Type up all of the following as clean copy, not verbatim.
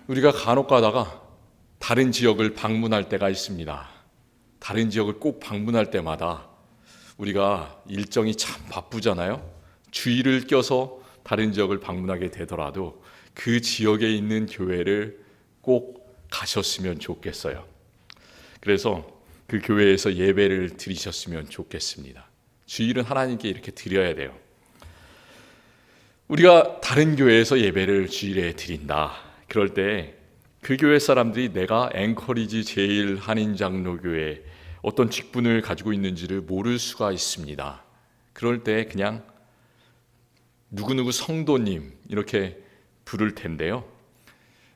우리가 간혹 가다가 다른 지역을 방문할 때가 있습니다. 다른 지역을 꼭 방문할 때마다 우리가 일정이 참 바쁘잖아요. 주일을 껴서 다른 지역을 방문하게 되더라도 그 지역에 있는 교회를 꼭 가셨으면 좋겠어요. 그래서 그 교회에서 예배를 드리셨으면 좋겠습니다. 주일은 하나님께 이렇게 드려야 돼요. 우리가 다른 교회에서 예배를 주일에 드린다. 그럴 때 그 교회 사람들이 내가 앵커리지 제일 한인장로교회 어떤 직분을 가지고 있는지를 모를 수가 있습니다. 그럴 때 그냥 누구누구 성도님 이렇게 부를 텐데요.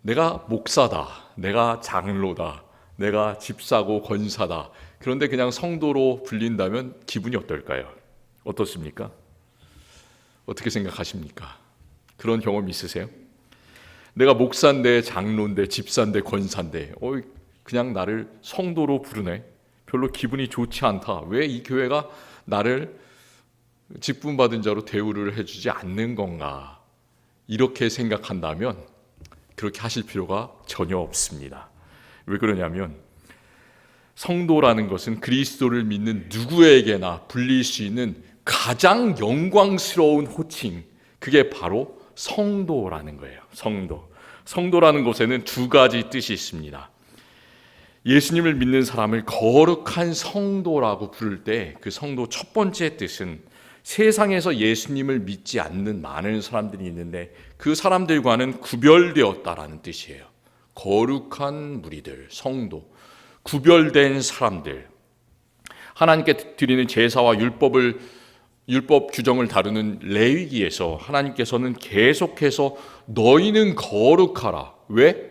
내가 목사다, 내가 장로다, 내가 집사고 권사다. 그런데 그냥 성도로 불린다면 기분이 어떨까요? 어떻습니까? 어떻게 생각하십니까? 그런 경험 있으세요? 내가 목사인데 장로인데 집사인데 권사인데 그냥 나를 성도로 부르네. 별로 기분이 좋지 않다. 왜 이 교회가 나를 직분받은 자로 대우를 해주지 않는 건가? 이렇게 생각한다면 그렇게 하실 필요가 전혀 없습니다. 왜 그러냐면 성도라는 것은 그리스도를 믿는 누구에게나 불릴 수 있는 가장 영광스러운 호칭, 그게 바로 성도라는 거예요. 성도라는 것에는 두 가지 뜻이 있습니다. 예수님을 믿는 사람을 거룩한 성도라고 부를 때 그 성도 첫 번째 뜻은 세상에서 예수님을 믿지 않는 많은 사람들이 있는데 그 사람들과는 구별되었다라는 뜻이에요. 거룩한 무리들, 성도, 구별된 사람들, 하나님께 드리는 제사와 율법 규정을 다루는 레위기에서 하나님께서는 계속해서 너희는 거룩하라. 왜?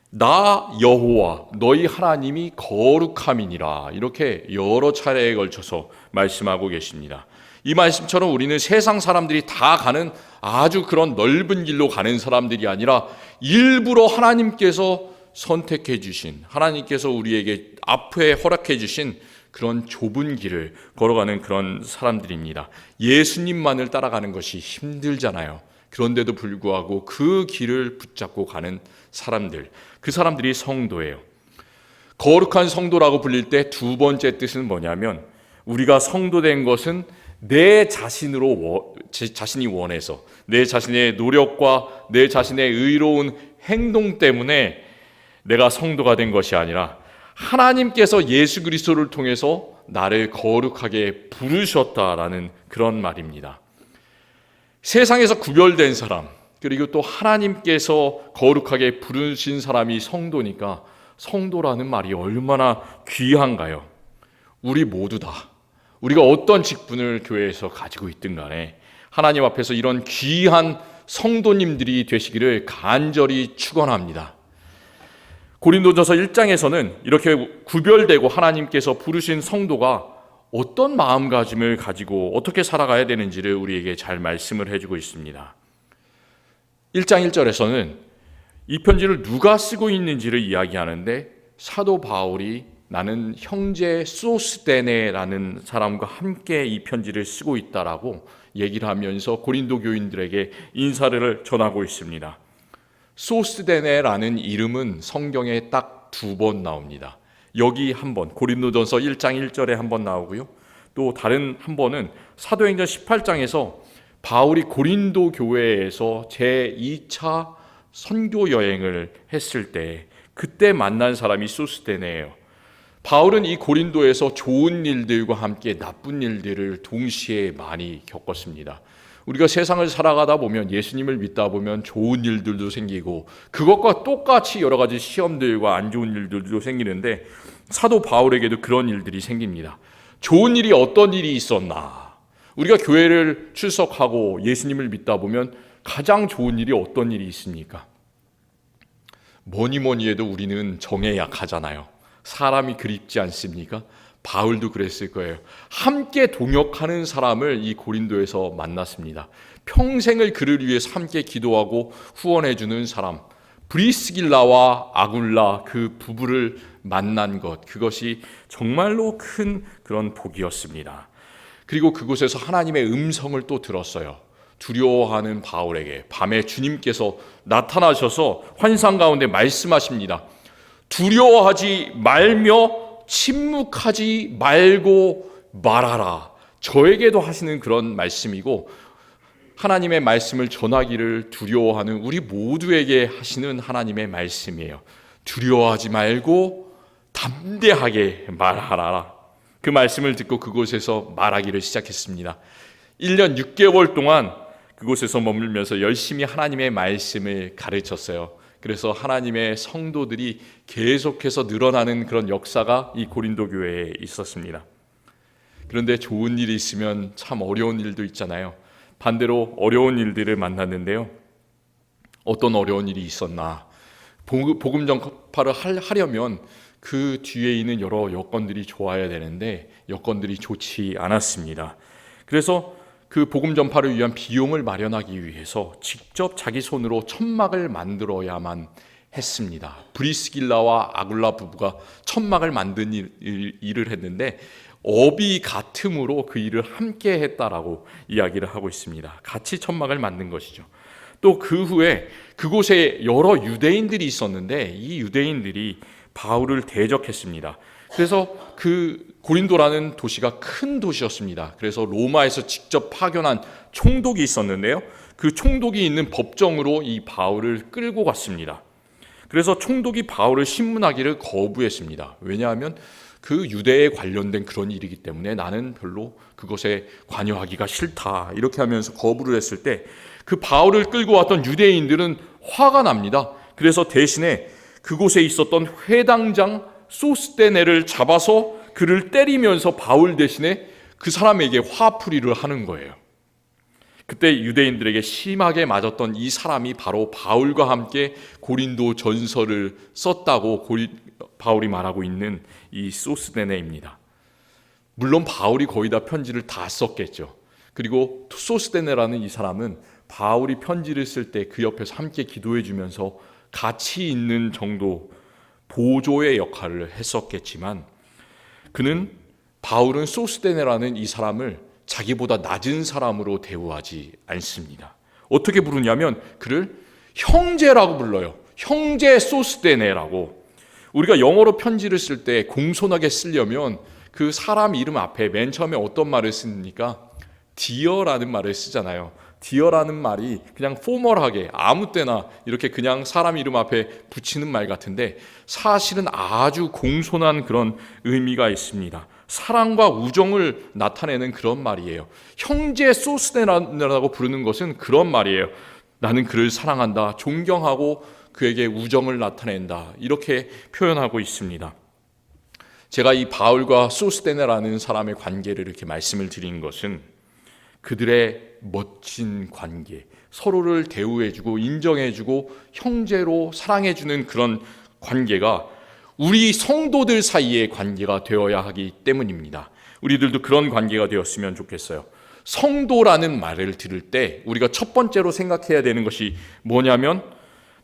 나 여호와 너희 하나님이 거룩함이니라. 이렇게 여러 차례에 걸쳐서 말씀하고 계십니다. 이 말씀처럼 우리는 세상 사람들이 다 가는 아주 그런 넓은 길로 가는 사람들이 아니라 일부러 하나님께서 선택해 주신, 하나님께서 우리에게 앞에 허락해 주신 그런 좁은 길을 걸어가는 그런 사람들입니다. 예수님만을 따라가는 것이 힘들잖아요. 그런데도 불구하고 그 길을 붙잡고 가는 사람들, 그 사람들이 성도예요. 거룩한 성도라고 불릴 때 두 번째 뜻은 뭐냐면 우리가 성도된 것은 내 자신이 원해서 내 자신의 노력과 내 자신의 의로운 행동 때문에 내가 성도가 된 것이 아니라 하나님께서 예수 그리스도를 통해서 나를 거룩하게 부르셨다라는 그런 말입니다. 세상에서 구별된 사람, 그리고 또 하나님께서 거룩하게 부르신 사람이 성도니까 성도라는 말이 얼마나 귀한가요? 우리 모두 다 우리가 어떤 직분을 교회에서 가지고 있든 간에 하나님 앞에서 이런 귀한 성도님들이 되시기를 간절히 축원합니다. 고린도전서 1장에서는 이렇게 구별되고 하나님께서 부르신 성도가 어떤 마음가짐을 가지고 어떻게 살아가야 되는지를 우리에게 잘 말씀을 해주고 있습니다. 1장 1절에서는 이 편지를 누가 쓰고 있는지를 이야기하는데 사도 바울이 나는 형제 소스데네라는 사람과 함께 이 편지를 쓰고 있다라고 얘기를 하면서 고린도 교인들에게 인사를 전하고 있습니다. 소스데네라는 이름은 성경에 딱 두 번 나옵니다. 여기 한 번, 고린도전서 1장 1절에 한 번 나오고요. 또 다른 한 번은 사도행전 18장에서 바울이 고린도 교회에서 제2차 선교 여행을 했을 때 그때 만난 사람이 소스데네예요. 바울은 이 고린도에서 좋은 일들과 함께 나쁜 일들을 동시에 많이 겪었습니다. 우리가 세상을 살아가다 보면 예수님을 믿다 보면 좋은 일들도 생기고 그것과 똑같이 여러 가지 시험들과 안 좋은 일들도 생기는데 사도 바울에게도 그런 일들이 생깁니다. 좋은 일이 어떤 일이 있었나? 우리가 교회를 출석하고 예수님을 믿다 보면 가장 좋은 일이 어떤 일이 있습니까? 뭐니 해도 우리는 정에 약하잖아요. 사람이 그립지 않습니까? 바울도 그랬을 거예요. 함께 동역하는 사람을 이 고린도에서 만났습니다. 평생을 그를 위해서 함께 기도하고 후원해주는 사람, 브리스길라와 아굴라 그 부부를 만난 것, 그것이 정말로 큰 그런 복이었습니다. 그리고 그곳에서 하나님의 음성을 또 들었어요. 두려워하는 바울에게 밤에 주님께서 나타나셔서 환상 가운데 말씀하십니다. 두려워하지 말며 침묵하지 말고 말하라. 저에게도 하시는 그런 말씀이고, 하나님의 말씀을 전하기를 두려워하는 우리 모두에게 하시는 하나님의 말씀이에요. 두려워하지 말고 담대하게 말하라. 그 말씀을 듣고 그곳에서 말하기를 시작했습니다. 1년 6개월 동안 그곳에서 머물면서 열심히 하나님의 말씀을 가르쳤어요. 그래서 하나님의 성도들이 계속해서 늘어나는 그런 역사가 이 고린도 교회에 있었습니다. 그런데 좋은 일이 있으면 참 어려운 일도 있잖아요. 반대로 어려운 일들을 만났는데요. 어떤 어려운 일이 있었나? 복음 전파를 하려면 그 뒤에 있는 여러 여건들이 좋아야 되는데 여건들이 좋지 않았습니다. 그래서 그 복음 전파를 위한 비용을 마련하기 위해서 직접 자기 손으로 천막을 만들어야만 했습니다. 브리스길라와 아굴라 부부가 천막을 만든 일을 했는데 업이 같음으로 그 일을 함께 했다라고 이야기를 하고 있습니다. 같이 천막을 만든 것이죠. 또 그 후에 그곳에 여러 유대인들이 있었는데 이 유대인들이 바울을 대적했습니다. 그래서 그 고린도라는 도시가 큰 도시였습니다. 그래서 로마에서 직접 파견한 총독이 있었는데요. 그 총독이 있는 법정으로 이 바울을 끌고 갔습니다. 그래서 총독이 바울을 신문하기를 거부했습니다. 왜냐하면 그 유대에 관련된 그런 일이기 때문에 나는 별로 그것에 관여하기가 싫다, 이렇게 하면서 거부를 했을 때 그 바울을 끌고 왔던 유대인들은 화가 납니다. 그래서 대신에 그곳에 있었던 회당장 소스테네를 잡아서 그를 때리면서 바울 대신에 그 사람에게 화풀이를 하는 거예요. 그때 유대인들에게 심하게 맞았던 이 사람이 바로 바울과 함께 고린도 전서를 썼다고 바울이 말하고 있는 이 소스테네입니다. 물론 바울이 거의 다 편지를 다 썼겠죠. 그리고 소스테네라는 이 사람은 바울이 편지를 쓸 때 그 옆에서 함께 기도해 주면서 같이 있는 정도 보조의 역할을 했었겠지만, 바울은 소스테네라는 이 사람을 자기보다 낮은 사람으로 대우하지 않습니다. 어떻게 부르냐면 그를 형제라고 불러요. 형제 소스테네라고. 우리가 영어로 편지를 쓸 때 공손하게 쓰려면 그 사람 이름 앞에 맨 처음에 어떤 말을 씁니까? dear라는 말을 쓰잖아요. dear라는 말이 그냥 포멀하게 아무 때나 이렇게 그냥 사람 이름 앞에 붙이는 말 같은데 사실은 아주 공손한 그런 의미가 있습니다. 사랑과 우정을 나타내는 그런 말이에요. 형제 소스테네라고 부르는 것은 그런 말이에요. 나는 그를 사랑한다, 존경하고 그에게 우정을 나타낸다, 이렇게 표현하고 있습니다. 제가 이 바울과 소스테네라는 사람의 관계를 이렇게 말씀을 드린 것은 그들의 멋진 관계, 서로를 대우해주고 인정해주고 형제로 사랑해주는 그런 관계가 우리 성도들 사이의 관계가 되어야 하기 때문입니다. 우리들도 그런 관계가 되었으면 좋겠어요. 성도라는 말을 들을 때 우리가 첫 번째로 생각해야 되는 것이 뭐냐면,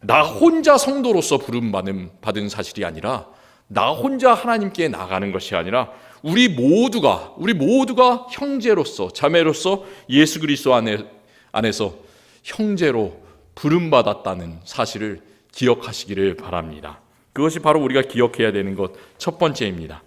나 혼자 성도로서 부름받은 사실이 아니라 나 혼자 하나님께 나가는 것이 아니라 우리 모두가 형제로서, 자매로서 예수 그리스도 안에서 형제로 부름받았다는 사실을 기억하시기를 바랍니다. 그것이 바로 우리가 기억해야 되는 것 첫 번째입니다.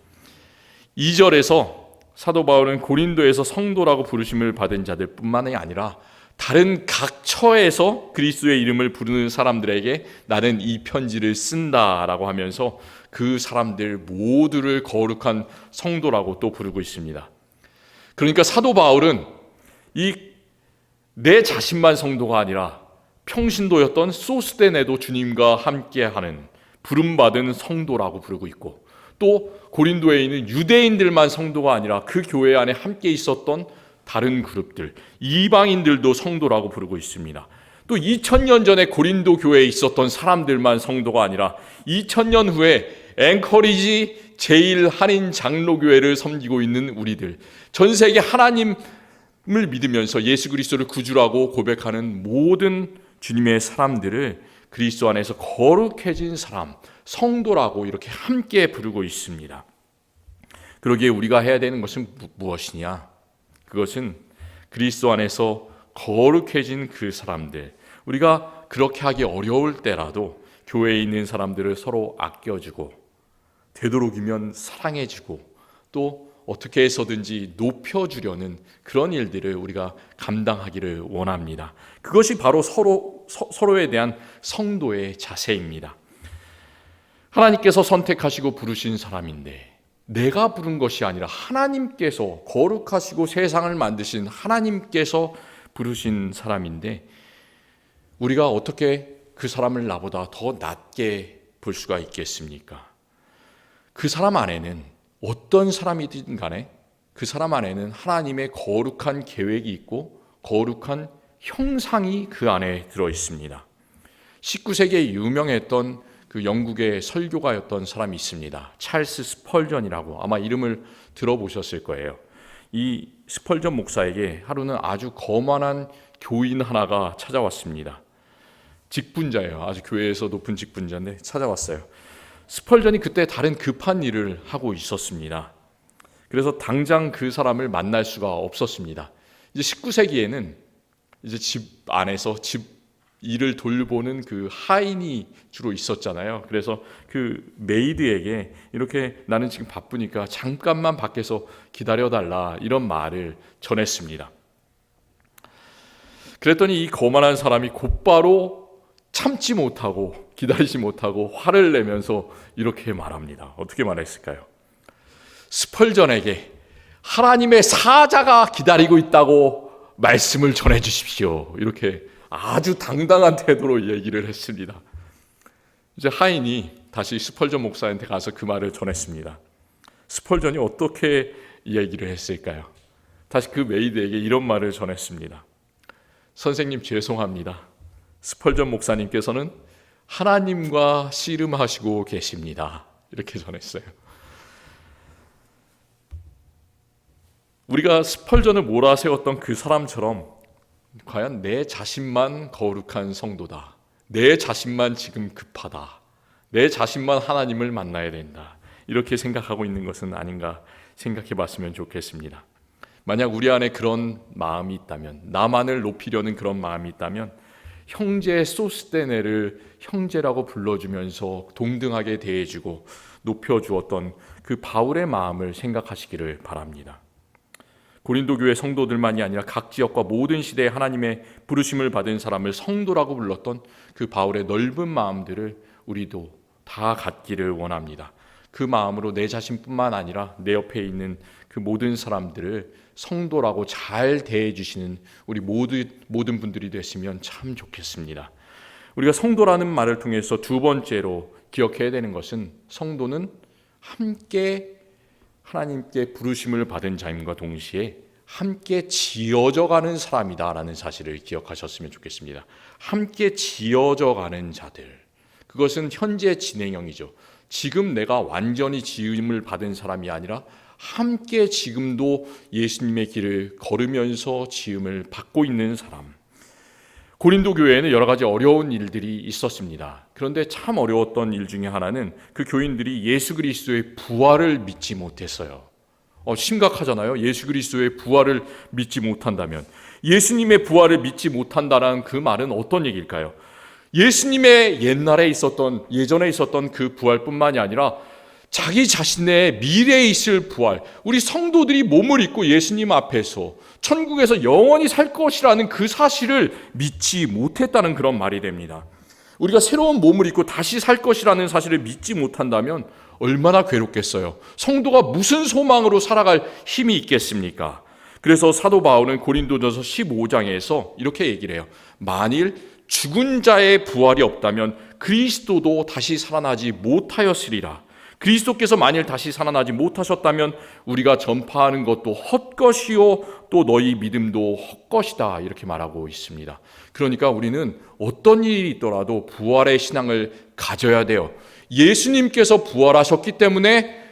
2절에서 사도 바울은 고린도에서 성도라고 부르심을 받은 자들 뿐만이 아니라 다른 각 처에서 그리스도의 이름을 부르는 사람들에게 나는 이 편지를 쓴다라고 하면서 그 사람들 모두를 거룩한 성도라고 또 부르고 있습니다. 그러니까 사도 바울은 내 자신만 성도가 아니라 평신도였던 소스테네도 주님과 함께하는 부름받은 성도라고 부르고 있고, 또 고린도에 있는 유대인들만 성도가 아니라 그 교회 안에 함께 있었던 다른 그룹들, 이방인들도 성도라고 부르고 있습니다. 또 2000년 전에 고린도 교회에 있었던 사람들만 성도가 아니라 2000년 후에 앵커리지 제1한인 장로교회를 섬기고 있는 우리들, 전 세계 하나님을 믿으면서 예수 그리스도를 구주라고 고백하는 모든 주님의 사람들을 그리스도 안에서 거룩해진 사람, 성도라고 이렇게 함께 부르고 있습니다. 그러기에 우리가 해야 되는 것은 무엇이냐? 그것은 그리스도 안에서 거룩해진 그 사람들, 우리가 그렇게 하기 어려울 때라도 교회에 있는 사람들을 서로 아껴주고 되도록이면 사랑해주고 또 어떻게 해서든지 높여주려는 그런 일들을 우리가 감당하기를 원합니다. 그것이 바로 서로에 대한 성도의 자세입니다. 하나님께서 선택하시고 부르신 사람인데 내가 부른 것이 아니라 하나님께서 거룩하시고 세상을 만드신 하나님께서 부르신 사람인데 우리가 어떻게 그 사람을 나보다 더 낮게 볼 수가 있겠습니까? 그 사람 안에는 어떤 사람이든 간에 그 사람 안에는 하나님의 거룩한 계획이 있고 거룩한 형상이 그 안에 들어 있습니다. 19세기에 유명했던 그 영국의 설교가였던 사람이 있습니다. 찰스 스펄전이라고 아마 이름을 들어보셨을 거예요. 이 스펄전 목사에게 하루는 아주 거만한 교인 하나가 찾아왔습니다. 직분자예요. 아주 교회에서 높은 직분자인데 찾아왔어요. 스펄전이 그때 다른 급한 일을 하고 있었습니다. 그래서 당장 그 사람을 만날 수가 없었습니다. 이제 19세기에는 이제 집 안에서 집 일을 돌보는 그 하인이 주로 있었잖아요. 그래서 그 메이드에게 이렇게 나는 지금 바쁘니까 잠깐만 밖에서 기다려달라 이런 말을 전했습니다. 그랬더니 이 거만한 사람이 곧바로 참지 못하고 기다리지 못하고 화를 내면서 이렇게 말합니다. 어떻게 말했을까요? 스펄전에게 하나님의 사자가 기다리고 있다고 말씀을 전해 주십시오. 이렇게 아주 당당한 태도로 얘기를 했습니다. 이제 하인이 다시 스펄전 목사한테 가서 그 말을 전했습니다. 스펄전이 어떻게 얘기를 했을까요? 다시 그 메이드에게 이런 말을 전했습니다. 선생님 죄송합니다. 스펄전 목사님께서는 하나님과 씨름하시고 계십니다. 이렇게 전했어요. 우리가 스펄전을 몰아세웠던 그 사람처럼 과연 내 자신만 거룩한 성도다. 내 자신만 지금 급하다. 내 자신만 하나님을 만나야 된다. 이렇게 생각하고 있는 것은 아닌가 생각해 봤으면 좋겠습니다. 만약 우리 안에 그런 마음이 있다면, 나만을 높이려는 그런 마음이 있다면 형제 소스테네를 형제라고 불러주면서 동등하게 대해주고 높여주었던 그 바울의 마음을 생각하시기를 바랍니다. 고린도 교회 성도들만이 아니라 각 지역과 모든 시대에 하나님의 부르심을 받은 사람을 성도라고 불렀던 그 바울의 넓은 마음들을 우리도 다 갖기를 원합니다. 그 마음으로 내 자신뿐만 아니라 내 옆에 있는 그 모든 사람들을 성도라고 잘 대해주시는 우리 모든 분들이 되시면 참 좋겠습니다. 우리가 성도라는 말을 통해서 두 번째로 기억해야 되는 것은 성도는 함께 하나님께 부르심을 받은 자임과 동시에 함께 지어져가는 사람이다라는 사실을 기억하셨으면 좋겠습니다. 함께 지어져가는 자들, 그것은 현재 진행형이죠. 지금 내가 완전히 지음을 받은 사람이 아니라 함께 지금도 예수님의 길을 걸으면서 지음을 받고 있는 사람. 고린도 교회에는 여러 가지 어려운 일들이 있었습니다. 그런데 참 어려웠던 일 중에 하나는 그 교인들이 예수 그리스도의 부활을 믿지 못했어요. 심각하잖아요. 예수 그리스도의 부활을 믿지 못한다면, 예수님의 부활을 믿지 못한다는 그 말은 어떤 얘기일까요? 예수님의 예전에 있었던 그 부활뿐만이 아니라 자기 자신의 미래에 있을 부활, 우리 성도들이 몸을 입고 예수님 앞에서 천국에서 영원히 살 것이라는 그 사실을 믿지 못했다는 그런 말이 됩니다. 우리가 새로운 몸을 입고 다시 살 것이라는 사실을 믿지 못한다면 얼마나 괴롭겠어요. 성도가 무슨 소망으로 살아갈 힘이 있겠습니까? 그래서 사도 바울은 고린도전서 15장에서 이렇게 얘기를 해요. 만일 죽은 자의 부활이 없다면 그리스도도 다시 살아나지 못하였으리라. 그리스도께서 만일 다시 살아나지 못하셨다면 우리가 전파하는 것도 헛것이요 또 너희 믿음도 헛것이다, 이렇게 말하고 있습니다. 그러니까 우리는 어떤 일이 있더라도 부활의 신앙을 가져야 돼요. 예수님께서 부활하셨기 때문에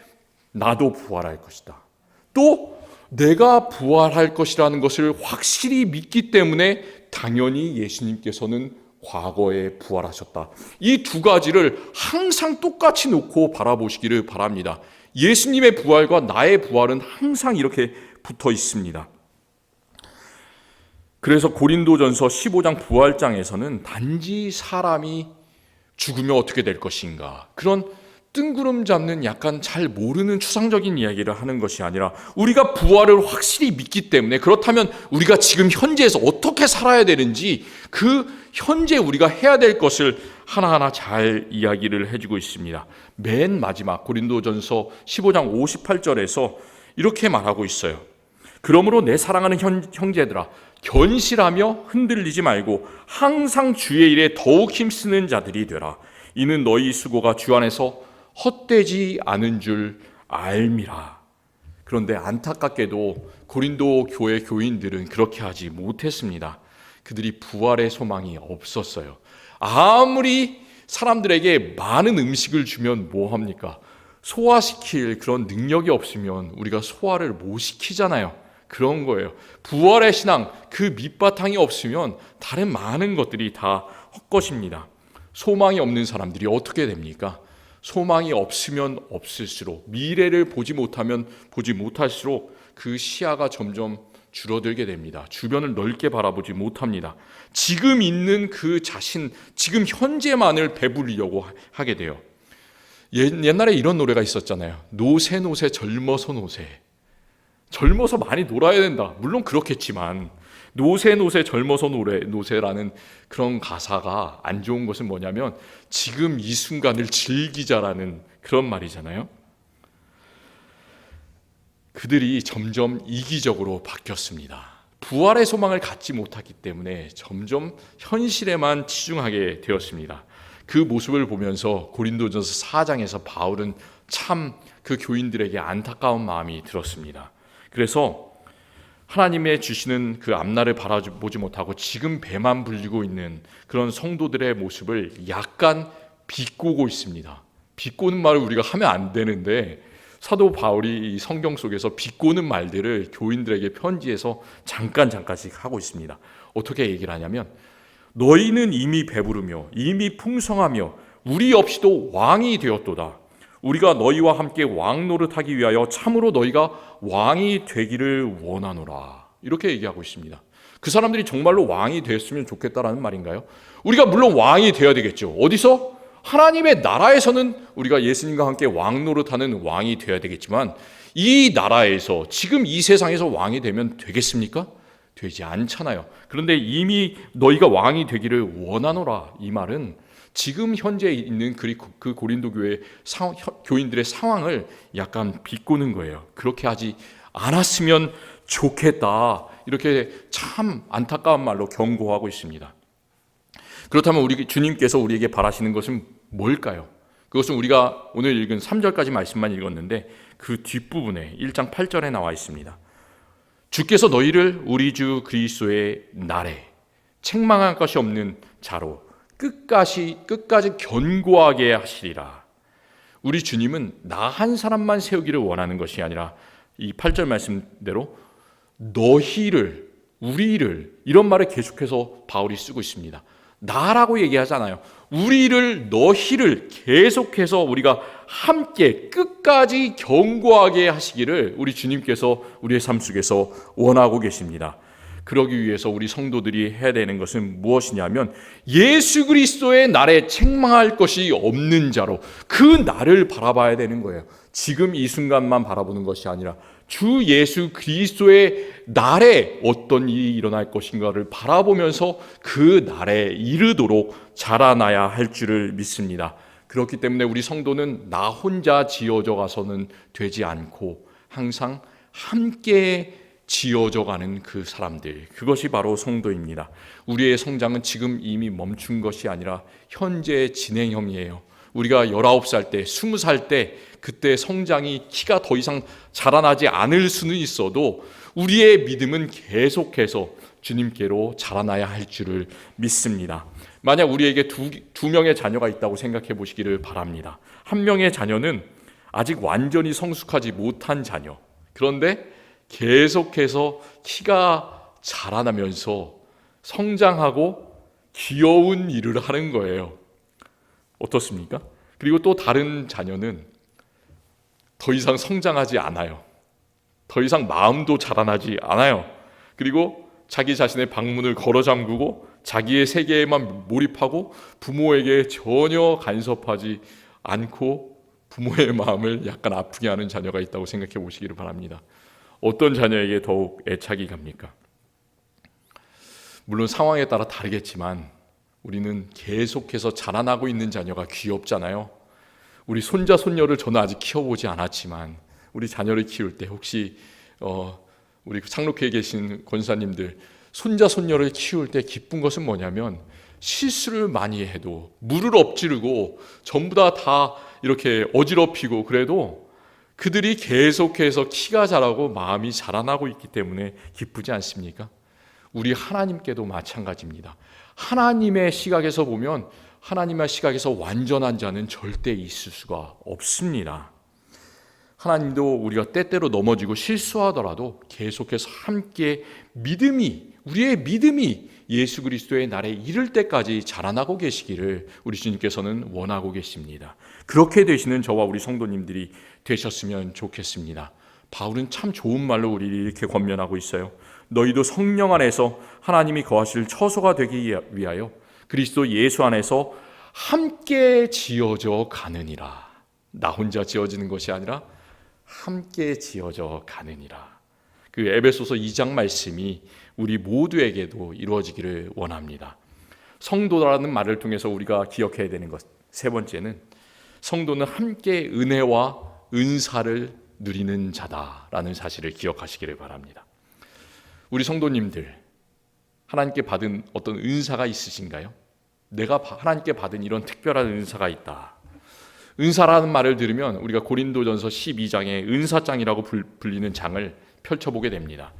나도 부활할 것이다. 또 내가 부활할 것이라는 것을 확실히 믿기 때문에 당연히 예수님께서는 과거에 부활하셨다. 이 두 가지를 항상 똑같이 놓고 바라보시기를 바랍니다. 예수님의 부활과 나의 부활은 항상 이렇게 붙어 있습니다. 그래서 고린도전서 15장 부활장에서는 단지 사람이 죽으면 어떻게 될 것인가, 그런 뜬구름 잡는 약간 잘 모르는 추상적인 이야기를 하는 것이 아니라 우리가 부활을 확실히 믿기 때문에, 그렇다면 우리가 지금 현재에서 어떻게 살아야 되는지 그 현재 우리가 해야 될 것을 하나하나 잘 이야기를 해주고 있습니다. 맨 마지막 고린도전서 15장 58절에서 이렇게 말하고 있어요. 그러므로 내 사랑하는 형제들아, 견실하며 흔들리지 말고 항상 주의 일에 더욱 힘쓰는 자들이 되라. 이는 너희 수고가 주 안에서 헛되지 않은 줄 알미라. 그런데 안타깝게도 고린도 교회 교인들은 그렇게 하지 못했습니다. 그들이 부활의 소망이 없었어요. 아무리 사람들에게 많은 음식을 주면 뭐합니까? 소화시킬 그런 능력이 없으면 우리가 소화를 못 시키잖아요. 그런 거예요. 부활의 신앙, 그 밑바탕이 없으면 다른 많은 것들이 다 헛것입니다. 소망이 없는 사람들이 어떻게 됩니까? 소망이 없으면 없을수록, 미래를 보지 못하면 보지 못할수록 그 시야가 점점 줄어들게 됩니다. 주변을 넓게 바라보지 못합니다. 지금 있는 그 자신, 지금 현재만을 배부르려고 하게 돼요. 옛날에 이런 노래가 있었잖아요. 노세 노세 젊어서 노세. 젊어서 많이 놀아야 된다. 물론 그렇겠지만 노세 노세 젊어서 노세라는 그런 가사가 안 좋은 것은 뭐냐면 지금 이 순간을 즐기자라는 그런 말이잖아요. 그들이 점점 이기적으로 바뀌었습니다. 부활의 소망을 갖지 못했기 때문에 점점 현실에만 치중하게 되었습니다. 그 모습을 보면서 고린도전서 4장에서 바울은 참 그 교인들에게 안타까운 마음이 들었습니다. 그래서 하나님의 주시는 그 앞날을 바라보지 못하고 지금 배만 불리고 있는 그런 성도들의 모습을 약간 비꼬고 있습니다. 비꼬는 말을 우리가 하면 안 되는데 사도 바울이 이 성경 속에서 비꼬는 말들을 교인들에게 편지에서 잠깐씩 하고 있습니다. 어떻게 얘기를 하냐면, 너희는 이미 배부르며 이미 풍성하며 우리 없이도 왕이 되었도다. 우리가 너희와 함께 왕 노릇하기 위하여 참으로 너희가 왕이 되기를 원하노라. 이렇게 얘기하고 있습니다. 그 사람들이 정말로 왕이 되었으면 좋겠다라는 말인가요? 우리가 물론 왕이 되어야 되겠죠. 어디서? 하나님의 나라에서는 우리가 예수님과 함께 왕 노릇하는 왕이 되어야 되겠지만, 이 나라에서 지금 이 세상에서 왕이 되면 되겠습니까? 되지 않잖아요. 그런데 이미 너희가 왕이 되기를 원하노라, 이 말은 지금 현재 있는 그 고린도 교회 교인들의 상황을 약간 비꼬는 거예요. 그렇게 하지 않았으면 좋겠다, 이렇게 참 안타까운 말로 경고하고 있습니다. 그렇다면 우리 주님께서 우리에게 바라시는 것은 뭘까요? 그것은 우리가 오늘 읽은 3절까지 말씀만 읽었는데 그 뒷부분에 1장 8절에 나와 있습니다. 주께서 너희를 우리 주 그리스도의 날에 책망할 것이 없는 자로 끝까지 견고하게 하시리라. 우리 주님은 나 한 사람만 세우기를 원하는 것이 아니라 이 8절 말씀대로 너희를, 우리를, 이런 말을 계속해서 바울이 쓰고 있습니다. 나라고 얘기하잖아요. 우리를, 너희를 계속해서 우리가 함께 끝까지 견고하게 하시기를 우리 주님께서 우리의 삶 속에서 원하고 계십니다. 그러기 위해서 우리 성도들이 해야 되는 것은 무엇이냐면, 예수 그리스도의 날에 책망할 것이 없는 자로 그 날을 바라봐야 되는 거예요. 지금 이 순간만 바라보는 것이 아니라 주 예수 그리스도의 날에 어떤 일이 일어날 것인가를 바라보면서 그 날에 이르도록 자라나야 할 줄을 믿습니다. 그렇기 때문에 우리 성도는 나 혼자 지어져 가서는 되지 않고 항상 함께 지어져 가는 그 사람들, 그것이 바로 성도입니다. 우리의 성장은 지금 이미 멈춘 것이 아니라 현재 진행형이에요. 우리가 19살 때, 20살 때 그때 성장이 키가 더 이상 자라나지 않을 수는 있어도 우리의 믿음은 계속해서 주님께로 자라나야 할 줄을 믿습니다. 만약 우리에게 두 명의 자녀가 있다고 생각해 보시기를 바랍니다. 한 명의 자녀는 아직 완전히 성숙하지 못한 자녀, 그런데 계속해서 키가 자라나면서 성장하고 귀여운 일을 하는 거예요. 어떻습니까? 그리고 또 다른 자녀는 더 이상 성장하지 않아요. 더 이상 마음도 자라나지 않아요. 그리고 자기 자신의 방문을 걸어 잠그고 자기의 세계에만 몰입하고 부모에게 전혀 간섭하지 않고 부모의 마음을 약간 아프게 하는 자녀가 있다고 생각해 보시기를 바랍니다. 어떤 자녀에게 더욱 애착이 갑니까? 물론 상황에 따라 다르겠지만 우리는 계속해서 자라나고 있는 자녀가 귀엽잖아요. 우리 손자 손녀를 저는 아직 키워보지 않았지만 우리 자녀를 키울 때 혹시 우리 상록회에 계신 권사님들 손자 손녀를 키울 때 기쁜 것은 뭐냐면 실수를 많이 해도 물을 엎지르고 전부 다 이렇게 어지럽히고 그래도 그들이 계속해서 키가 자라고 마음이 자라나고 있기 때문에 기쁘지 않습니까? 우리 하나님께도 마찬가지입니다. 하나님의 시각에서 보면 하나님의 시각에서 완전한 자는 절대 있을 수가 없습니다. 하나님도 우리가 때때로 넘어지고 실수하더라도 계속해서 함께 우리의 믿음이 예수 그리스도의 날에 이를 때까지 자라나고 계시기를 우리 주님께서는 원하고 계십니다. 그렇게 되시는 저와 우리 성도님들이 되셨으면 좋겠습니다. 바울은 참 좋은 말로 우리를 이렇게 권면하고 있어요. 너희도 성령 안에서 하나님이 거하실 처소가 되기 위하여 그리스도 예수 안에서 함께 지어져 가느니라. 나 혼자 지어지는 것이 아니라 함께 지어져 가느니라. 그 에베소서 2장 말씀이 우리 모두에게도 이루어지기를 원합니다. 성도라는 말을 통해서 우리가 기억해야 되는 것, 세 번째는 성도는 함께 은혜와 은사를 누리는 자다라는 사실을 기억하시기를 바랍니다. 우리 성도님들, 하나님께 받은 어떤 은사가 있으신가요? 내가 하나님께 받은 이런 특별한 은사가 있다. 은사라는 말을 들으면 우리가 고린도전서 12장에 은사장이라고 불리는 장을 펼쳐보게 됩니다.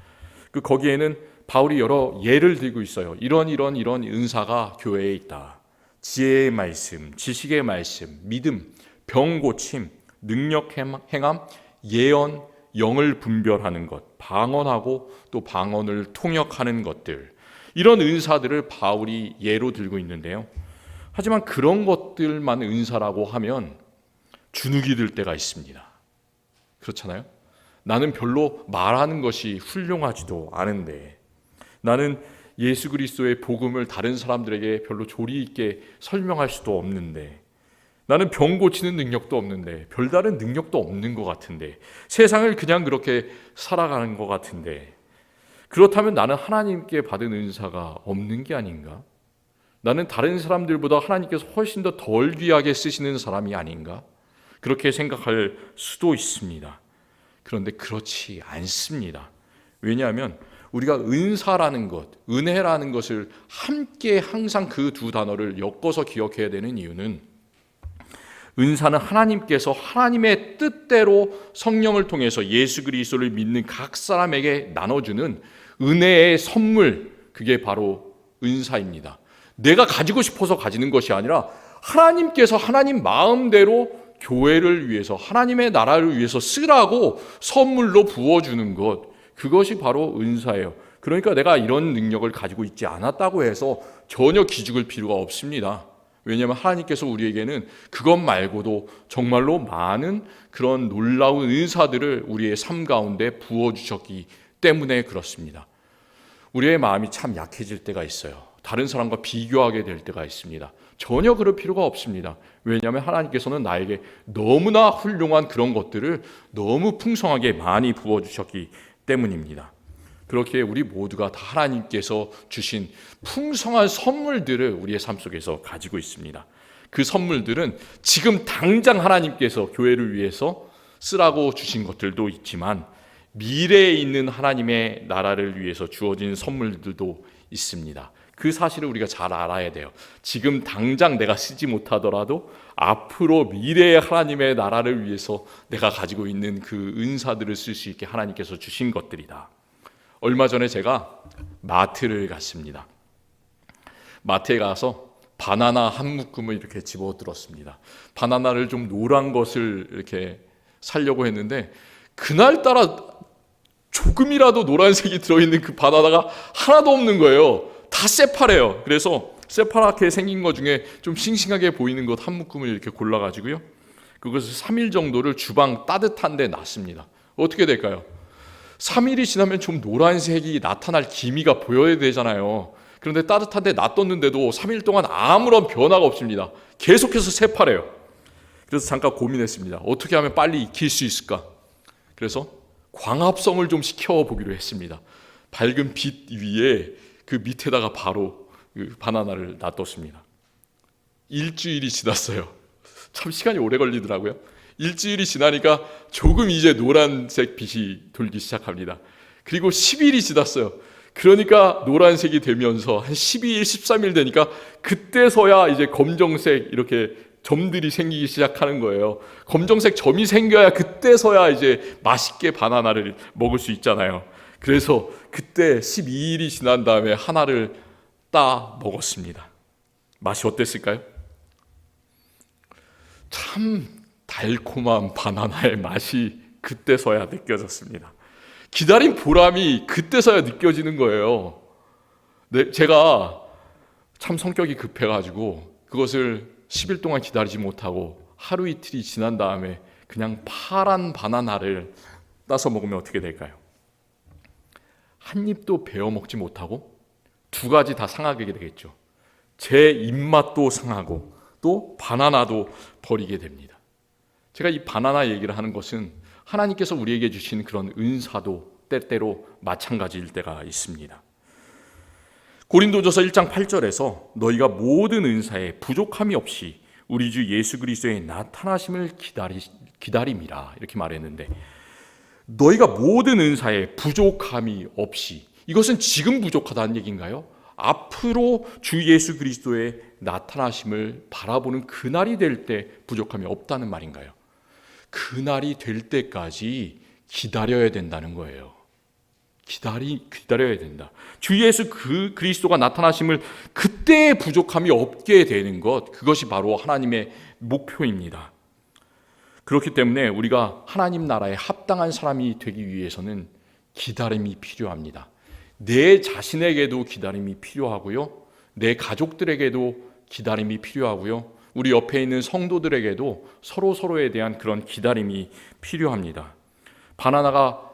거기에는 바울이 여러 예를 들고 있어요. 이런 은사가 교회에 있다. 지혜의 말씀, 지식의 말씀, 믿음, 병 고침, 능력 행함, 예언, 영을 분별하는 것, 방언하고 또 방언을 통역하는 것들, 이런 은사들을 바울이 예로 들고 있는데요. 하지만 그런 것들만 은사라고 하면 주눅이 들 때가 있습니다. 그렇잖아요? 나는 별로 말하는 것이 훌륭하지도 않은데, 나는 예수 그리스도의 복음을 다른 사람들에게 별로 조리 있게 설명할 수도 없는데, 나는 병 고치는 능력도 없는데, 별다른 능력도 없는 것 같은데, 세상을 그냥 그렇게 살아가는 것 같은데, 그렇다면 나는 하나님께 받은 은사가 없는 게 아닌가? 나는 다른 사람들보다 하나님께서 훨씬 더 덜 귀하게 쓰시는 사람이 아닌가? 그렇게 생각할 수도 있습니다. 그런데 그렇지 않습니다. 왜냐하면 우리가 은사라는 것, 은혜라는 것을 함께 항상 그 두 단어를 엮어서 기억해야 되는 이유는, 은사는 하나님께서 하나님의 뜻대로 성령을 통해서 예수 그리스도를 믿는 각 사람에게 나눠주는 은혜의 선물, 그게 바로 은사입니다. 내가 가지고 싶어서 가지는 것이 아니라 하나님께서 하나님 마음대로 교회를 위해서, 하나님의 나라를 위해서 쓰라고 선물로 부어주는 것, 그것이 바로 은사예요. 그러니까 내가 이런 능력을 가지고 있지 않았다고 해서 전혀 기죽을 필요가 없습니다. 왜냐하면 하나님께서 우리에게는 그것 말고도 정말로 많은 그런 놀라운 은사들을 우리의 삶 가운데 부어주셨기 때문에 그렇습니다. 우리의 마음이 참 약해질 때가 있어요. 다른 사람과 비교하게 될 때가 있습니다. 전혀 그럴 필요가 없습니다. 왜냐하면 하나님께서는 나에게 너무나 훌륭한 그런 것들을 너무 풍성하게 많이 부어주셨기 때문입니다. 그렇게 우리 모두가 다 하나님께서 주신 풍성한 선물들을 우리의 삶 속에서 가지고 있습니다. 그 선물들은 지금 당장 하나님께서 교회를 위해서 쓰라고 주신 것들도 있지만, 미래에 있는 하나님의 나라를 위해서 주어진 선물들도 있습니다. 그 사실을 우리가 잘 알아야 돼요. 지금 당장 내가 쓰지 못하더라도 앞으로 미래의 하나님의 나라를 위해서 내가 가지고 있는 그 은사들을 쓸 수 있게 하나님께서 주신 것들이다. 얼마 전에 제가 마트를 갔습니다. 마트에 가서 바나나 한 묶음을 이렇게 집어들었습니다. 바나나를 좀 노란 것을 이렇게 사려고 했는데, 그날따라 조금이라도 노란색이 들어있는 그 바나나가 하나도 없는 거예요. 다 새파래요. 그래서 새파랗게 생긴 것 중에 좀 싱싱하게 보이는 것 한 묶음을 이렇게 골라가지고요, 그것을 3일 정도를 주방 따뜻한 데 놨습니다. 어떻게 될까요? 3일이 지나면 좀 노란색이 나타날 기미가 보여야 되잖아요. 그런데 따뜻한데 놔뒀는데도 3일 동안 아무런 변화가 없습니다. 계속해서 새파래요. 그래서 잠깐 고민했습니다. 어떻게 하면 빨리 익힐 수 있을까? 그래서 광합성을 좀 시켜보기로 했습니다. 밝은 빛 위에 그 밑에다가 바로 그 바나나를 놔뒀습니다. 일주일이 지났어요. 참 시간이 오래 걸리더라고요. 일주일이 지나니까 조금 이제 노란색 빛이 돌기 시작합니다. 그리고 10일이 지났어요. 그러니까 노란색이 되면서 한 12일, 13일 되니까 그때서야 이제 검정색 이렇게 점들이 생기기 시작하는 거예요. 검정색 점이 생겨야 그때서야 이제 맛있게 바나나를 먹을 수 있잖아요. 그래서 그때 12일이 지난 다음에 하나를 따 먹었습니다. 맛이 어땠을까요? 참 달콤한 바나나의 맛이 그때서야 느껴졌습니다. 기다린 보람이 그때서야 느껴지는 거예요. 네, 제가 참 성격이 급해가지고 그것을 10일 동안 기다리지 못하고 하루 이틀이 지난 다음에 그냥 파란 바나나를 따서 먹으면 어떻게 될까요? 한 입도 베어 먹지 못하고 두 가지 다 상하게 되겠죠. 제 입맛도 상하고 또 바나나도 버리게 됩니다. 제가 이 바나나 얘기를 하는 것은 하나님께서 우리에게 주신 그런 은사도 때때로 마찬가지일 때가 있습니다. 고린도전서 1장 8절에서 너희가 모든 은사에 부족함이 없이 우리 주 예수 그리스도의 나타나심을 기다림이라 이렇게 말했는데, 너희가 모든 은사에 부족함이 없이, 이것은 지금 부족하다는 얘기인가요? 앞으로 주 예수 그리스도의 나타나심을 바라보는 그날이 될 때 부족함이 없다는 말인가요? 그날이 될 때까지 기다려야 된다는 거예요. 기다려야 된다. 주 예수 그리스도가 나타나심을 그때의 부족함이 없게 되는 것, 그것이 바로 하나님의 목표입니다. 그렇기 때문에 우리가 하나님 나라에 합당한 사람이 되기 위해서는 기다림이 필요합니다. 내 자신에게도 기다림이 필요하고요, 내 가족들에게도 기다림이 필요하고요, 우리 옆에 있는 성도들에게도 서로에 대한 그런 기다림이 필요합니다. 바나나가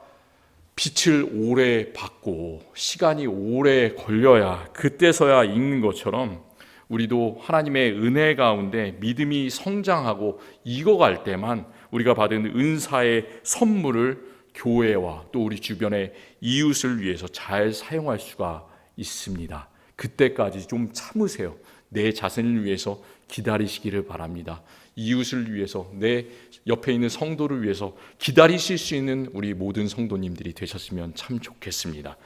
빛을 오래 받고 시간이 오래 걸려야 그때서야 익는 것처럼 우리도 하나님의 은혜 가운데 믿음이 성장하고 익어갈 때만 우리가 받은 은사의 선물을 교회와 또 우리 주변의 이웃을 위해서 잘 사용할 수가 있습니다. 그때까지 좀 참으세요. 내 자신을 위해서 기다리시기를 바랍니다. 이웃을 위해서, 내 옆에 있는 성도를 위해서 기다리실 수 있는 우리 모든 성도님들이 되셨으면 참 좋겠습니다.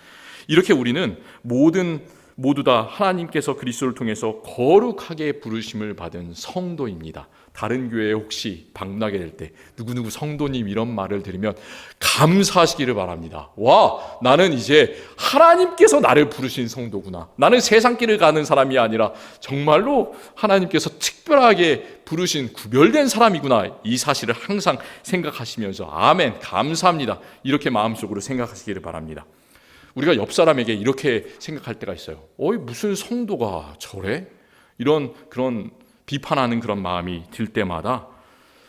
이렇게 우리는 모두 다 하나님께서 그리스도를 통해서 거룩하게 부르심을 받은 성도입니다. 다른 교회에 혹시 방문하게 될 때 누구누구 성도님 이런 말을 들으면 감사하시기를 바랍니다. 와, 나는 이제 하나님께서 나를 부르신 성도구나. 나는 세상길을 가는 사람이 아니라 정말로 하나님께서 특별하게 부르신 구별된 사람이구나. 이 사실을 항상 생각하시면서 아멘, 감사합니다, 이렇게 마음속으로 생각하시기를 바랍니다. 우리가 옆 사람에게 이렇게 생각할 때가 있어요. 무슨 성도가 저래? 그런 비판하는 그런 마음이 들 때마다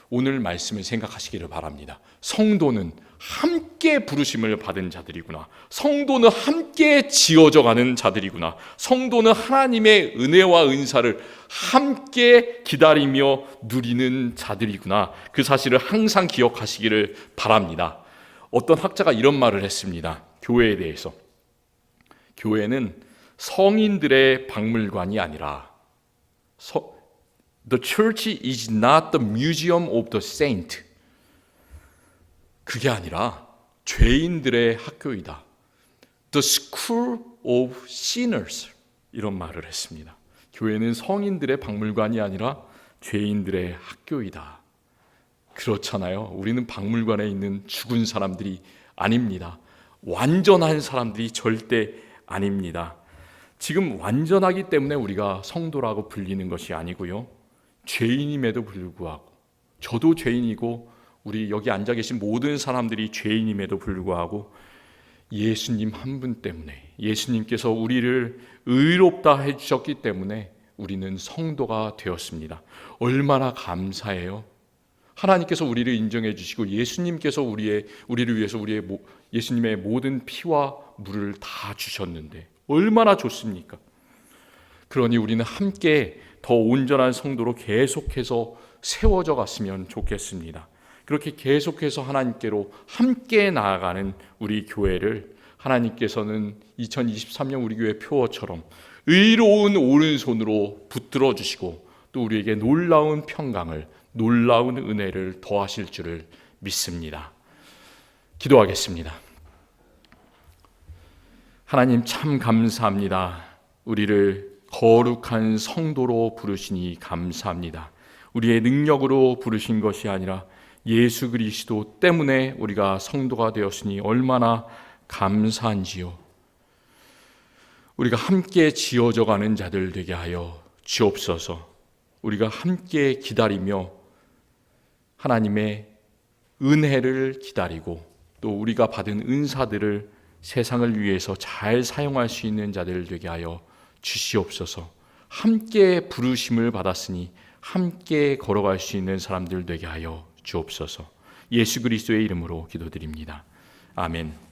오늘 말씀을 생각하시기를 바랍니다. 성도는 함께 부르심을 받은 자들이구나. 성도는 함께 지어져 가는 자들이구나. 성도는 하나님의 은혜와 은사를 함께 기다리며 누리는 자들이구나. 그 사실을 항상 기억하시기를 바랍니다. 어떤 학자가 이런 말을 했습니다. 교회에 대해서. 교회는 성인들의 박물관이 아니라 The church is not the museum of the saint. 그게 아니라 죄인들의 학교이다. The school of sinners. 이런 말을 했습니다. 교회는 성인들의 박물관이 아니라 죄인들의 학교이다. 그렇잖아요. 우리는 박물관에 있는 죽은 사람들이 아닙니다. 완전한 사람들이 절대 아닙니다. 지금 완전하기 때문에 우리가 성도라고 불리는 것이 아니고요, 죄인임에도 불구하고, 저도 죄인이고 우리 여기 앉아 계신 모든 사람들이 죄인임에도 불구하고 예수님 한 분 때문에, 예수님께서 우리를 의롭다 해주셨기 때문에 우리는 성도가 되었습니다. 얼마나 감사해요. 하나님께서 우리를 인정해 주시고 예수님께서 우리를 위해서 예수님의 모든 피와 물을 다 주셨는데 얼마나 좋습니까? 그러니 우리는 함께 더 온전한 성도로 계속해서 세워져 갔으면 좋겠습니다. 그렇게 계속해서 하나님께로 함께 나아가는 우리 교회를 하나님께서는 2023년 우리 교회 표어처럼 의로운 오른손으로 붙들어 주시고 또 우리에게 놀라운 평강을, 놀라운 은혜를 더하실 줄을 믿습니다. 기도하겠습니다. 하나님 참 감사합니다. 우리를 거룩한 성도로 부르시니 감사합니다. 우리의 능력으로 부르신 것이 아니라 예수 그리스도 때문에 우리가 성도가 되었으니 얼마나 감사한지요. 우리가 함께 지어져 가는 자들 되게 하여 주옵소서. 우리가 함께 기다리며 하나님의 은혜를 기다리고 또 우리가 받은 은사들을 세상을 위해서 잘 사용할 수 있는 자들 되게 하여 주시옵소서. 함께 부르심을 받았으니 함께 걸어갈 수 있는 사람들 되게 하여 주옵소서. 예수 그리스도의 이름으로 기도드립니다. 아멘.